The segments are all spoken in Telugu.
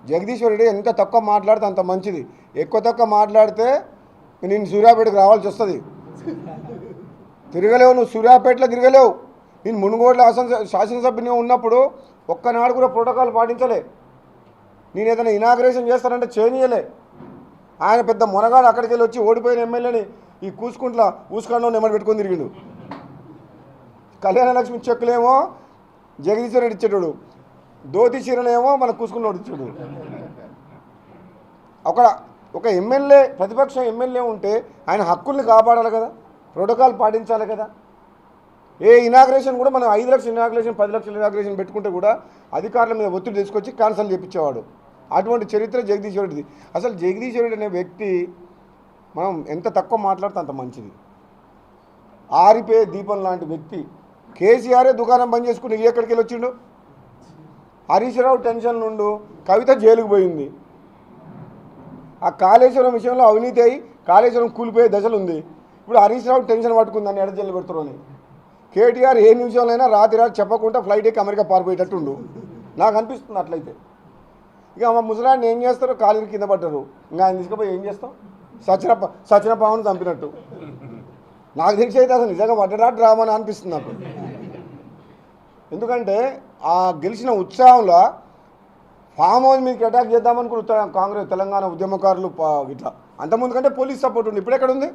జగదీశ్వర్ రెడ్డి ఎంత తక్కువ మాట్లాడితే అంత మంచిది. ఎక్కువ తక్కువ మాట్లాడితే నేను సూర్యాపేటకు రావాల్సి వస్తుంది. తిరగలేవు, నువ్వు సూర్యాపేటలో తిరగలేవు. నేను మునుగోడులో శాసనసభ్యునిగా ఉన్నప్పుడు ఒక్కనాడు కూడా ప్రోటోకాల్ పాటించలే. నేను ఏదైనా ఇనాగ్రేషన్ చేస్తానంటే చేయనీయలే. ఆయన పెద్ద మొనగాడు అక్కడికి వెళ్ళి వచ్చి ఓడిపోయిన ఎమ్మెల్యేని ఈ కూసుకుంట్ల ఊసుకాండలో నెమ్మది పెట్టుకొని తిరిగిండు. కళ్యాణ లక్ష్మి చెక్కులేమో జగదీశ్వర్ రెడ్డి ఇచ్చేటోడు, ధోతి చీరనేమో మన కూసుకున్నోడు ఇచ్చాడు. ఒక ఎమ్మెల్యే, ప్రతిపక్ష ఎమ్మెల్యే ఉంటే ఆయన హక్కుల్ని కాపాడాలి కదా, ప్రోటోకాల్ పాటించాలి కదా. ఏ ఇనాగ్రేషన్ కూడా మనం 5 లక్షల ఇనాగ్రేషన్ 10 లక్షల ఇనాగ్రేషన్ పెట్టుకుంటే కూడా అధికారుల మీద ఒత్తిడి తీసుకొచ్చి క్యాన్సల్ చేయించేవాడు. అటువంటి చరిత్ర జగదీశ్వర్ రెడ్డిది. అసలు జగదీశ్వర్ రెడ్డి అనే వ్యక్తి మనం ఎంత తక్కువ మాట్లాడితే అంత మంచిది. ఆరిపోయే దీపం లాంటి వ్యక్తి. కేసీఆరే దుకాణం బంద్ చేసుకుని ఎక్కడికి వెళ్ళి వచ్చిండు. హరీష్ రావు టెన్షన్ నుండి కవిత జైలుకు పోయింది. ఆ కాళేశ్వరం విషయంలో అవినీతి అయి కాళేశ్వరం కూలిపోయే దశలు ఉంది. ఇప్పుడు హరీష్ రావు టెన్షన్ పట్టుకుందని ఎడ జైలు పెడుతున్నారని. కేటీఆర్ ఏ నిమిషంలో రాత్రి చెప్పకుండా ఫ్లైట్ ఎక్కి అమెరికా పారిపోయేటట్టుండు నాకు అనిపిస్తుంది. అట్లయితే ఇక మా ముసలాన్ని ఏం చేస్తారు, కాలు కింద పడ్డారు, ఇంకా ఆయన తీసుకుపోయి ఏం చేస్తాం, సచిన పావును చంపినట్టు. నాకు తెలిసి అయితే అసలు నిజంగా పడ్డడా డ్రామా అని అనిపిస్తుంది నాకు. ఎందుకంటే ఆ గెలిచిన ఉత్సాహంలో ఫామ్ హౌస్ మీదకి అటాక్ చేద్దామనుకుని కాంగ్రెస్ తెలంగాణ ఉద్యమకారులు ఇట్లా అంతకుముందు కంటే పోలీస్ సపోర్ట్ ఉంది. ఇప్పుడు ఎక్కడ ఉంది?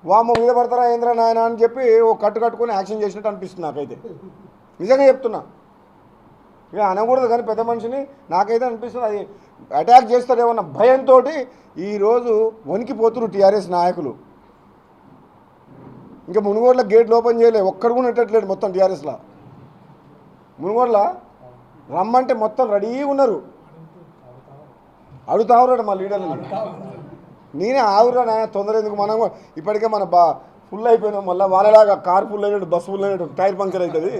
వామ మీద పడతారా ఏంద్రా నాయన అని చెప్పి ఓ కట్టుకొని యాక్షన్ చేసినట్టు అనిపిస్తుంది నాకైతే. నిజంగా చెప్తున్నా, ఇక అనకూడదు కానీ పెద్ద మనిషిని నాకైతే అనిపిస్తుంది. అది అటాక్ చేస్తారేమన్న భయంతో ఈరోజు వణికిపోతున్నారు టీఆర్ఎస్ నాయకులు. ఇంకా మునుగోడులో గేట్లు ఓపెన్ చేయలే, ఒక్కడు కూడా నెట్టట్లేడు మొత్తం టీఆర్ఎస్లో. మునుగోడులో రమ్మంటే మొత్తం రెడీగా ఉన్నారు, అడుగుతావురాడు మా లీడర్ని. నేనే ఆవురా నాయన తొందర ఎందుకు, మనం ఇప్పటికే మన ఫుల్ అయిపోయినాం, మళ్ళీ వాళ్ళలాగా కార్ ఫుల్ అయినట్టు బస్సు ఫుల్ అయినట్టు టైర్ పంక్చర్ అవుతుంది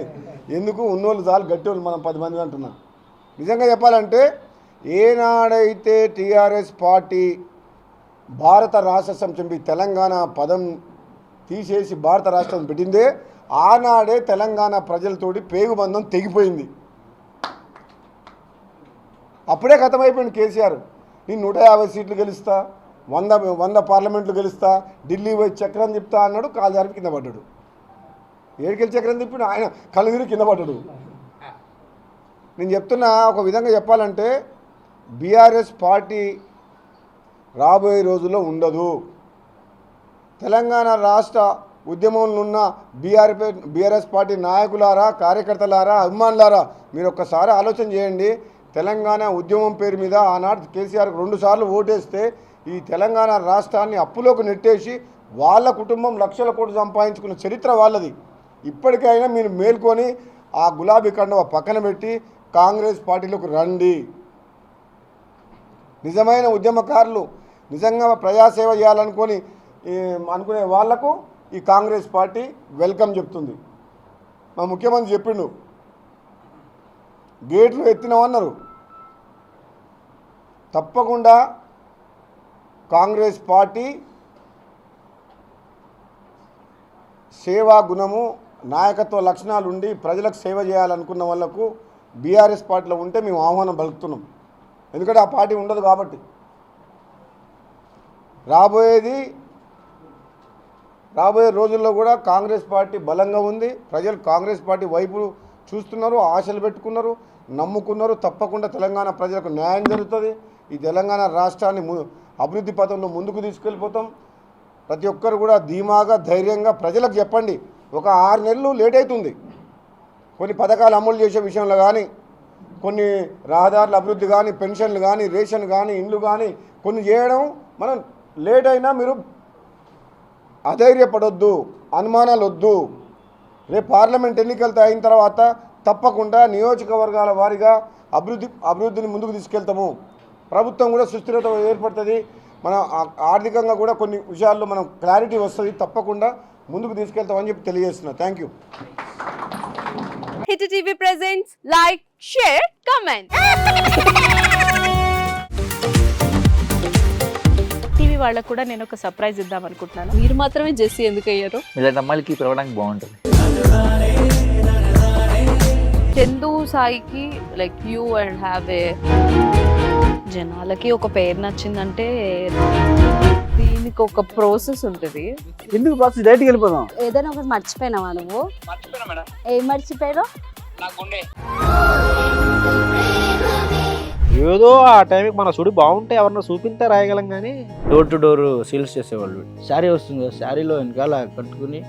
ఎందుకు, ఉన్నోళ్ళు చాలు గట్టి వాళ్ళు మనం 10 మంది అంటున్నాం. నిజంగా చెప్పాలంటే ఏనాడైతే టీఆర్ఎస్ పార్టీ భారత రాష్ట్ర సమితి తెలంగాణ పదం తీసేసి భారత రాష్ట్రం పెట్టిందే ఆనాడే తెలంగాణ ప్రజలతోటి పేగుబంధం తెగిపోయింది. అప్పుడే ఖతమైపోయింది కేసీఆర్. నేను 150 సీట్లు గెలుస్తా, 100 పార్లమెంట్లు గెలుస్తా, ఢిల్లీ పోయి చక్రం తిప్పుతా అన్నాడు, కాలు జారి కింద పడ్డాడు. ఏడుకెళ్ళి చక్రం తిప్పిన ఆయన కళ్ళు తిరిగి కింద పడ్డాడు. నేను చెప్తున్నా, ఒక విధంగా చెప్పాలంటే బీఆర్ఎస్ పార్టీ రాబోయే రోజుల్లో ఉండదు. తెలంగాణ రాష్ట్ర ఉద్యమంలో ఉన్న బీఆర్ఎస్ పార్టీ నాయకులారా, కార్యకర్తలారా, అభిమానులారా, మీరు ఒక్కసారి ఆలోచన చేయండి. తెలంగాణ ఉద్యమం పేరు మీద ఆనాడు కేసీఆర్కి 2 సార్లు ఓటేస్తే ఈ తెలంగాణ రాష్ట్రాన్ని అప్పులోకి నెట్టేసి వాళ్ళ కుటుంబం లక్షల కోట్లు సంపాదించుకున్న చరిత్ర వాళ్ళది. ఇప్పటికైనా మీరు మేల్కొని ఆ గులాబీ కండువా పక్కన పెట్టి కాంగ్రెస్ పార్టీలోకి రండి. నిజమైన ఉద్యమకారులు, నిజంగా ప్రజాసేవ అనుకునే వాళ్లకు ఈ కాంగ్రెస్ పార్టీ వెల్కమ్ చెప్తుంది. మా ముఖ్యమంత్రి చెప్పిండు, గేట్లు ఎత్తినామన్నారు. తప్పకుండా కాంగ్రెస్ పార్టీ సేవా గుణము, నాయకత్వ లక్షణాలు ఉండి ప్రజలకు సేవ చేయాలనుకున్న వాళ్ళకు బీఆర్ఎస్ పార్టీలో ఉంటే మేము ఆహ్వానం పలుకుతున్నాం. ఎందుకంటే ఆ పార్టీ ఉండదు కాబట్టి. రాబోయే రోజుల్లో కూడా కాంగ్రెస్ పార్టీ బలంగా ఉంది. ప్రజలు కాంగ్రెస్ పార్టీ వైపు చూస్తున్నారు, ఆశలు పెట్టుకున్నారు, నమ్ముకున్నారు. తప్పకుండా తెలంగాణ ప్రజలకు న్యాయం జరుగుతుంది. ఈ తెలంగాణ రాష్ట్రాన్ని అభివృద్ధి పథంలో ముందుకు తీసుకెళ్ళిపోతాం. ప్రతి ఒక్కరు కూడా ధీమాగా, ధైర్యంగా ప్రజలకు చెప్పండి. ఒక 6 నెలలు లేట్ అవుతుంది కొన్ని పథకాలు అమలు చేసే విషయంలో కానీ, కొన్ని రహదారుల అభివృద్ధి కానీ, పెన్షన్లు కానీ, రేషన్ కానీ, ఇండ్లు కానీ కొన్ని చేయడం. మనం లేట్ అయినా మీరు అధైర్యపడొద్దు, అనుమానాలు వద్దు. రేపు పార్లమెంట్ ఎన్నికలతో అయిన తర్వాత తప్పకుండా నియోజకవర్గాల వారీగా అభివృద్ధిని ముందుకు తీసుకెళ్తాము. ప్రభుత్వం కూడా సుస్థిరత ఏర్పడుతుంది. మన ఆర్థికంగా కూడా కొన్ని విషయాల్లో మనం క్లారిటీ వస్తుంది. తప్పకుండా ముందుకు తీసుకెళ్తామని చెప్పి తెలియజేస్తున్నా. Thank you. Hit TV presents like, share, comment. TV వాళ్ళకు కూడా నేను ఒక సర్ప్రైజ్ ఇద్దాం అనుకుంటున్నాను. మీరు మాత్రమే జెస్సీ ఎందుకు అయ్యారు? ఇలాంటి అమ్మాయిలకి పిలవడానికి బాగుంటుంది. చందు సాయికి like you and have a జనాలకి ఒక పేరు నచ్చిందంటే దీనికి ఒక ప్రాసెస్ ఉంటుంది. ఎందుకు బాక్స్ డైరెక్ట్కి వెళ్ళిపోదాం. ఏదైనా ఒకటి మర్చిపోయినావా నువ్వు? ఏం మర్చిపోయావు? ఏదో ఆ టైంకి మన సుడి బాగుంటే ఎవరన్నా చూపిస్తే రాయగలం కానీ డోర్ టు డోర్ సేల్స్ చేసేవాళ్ళు. శారీ వస్తుంది కదా, శారీలో వెనకాల కట్టుకుని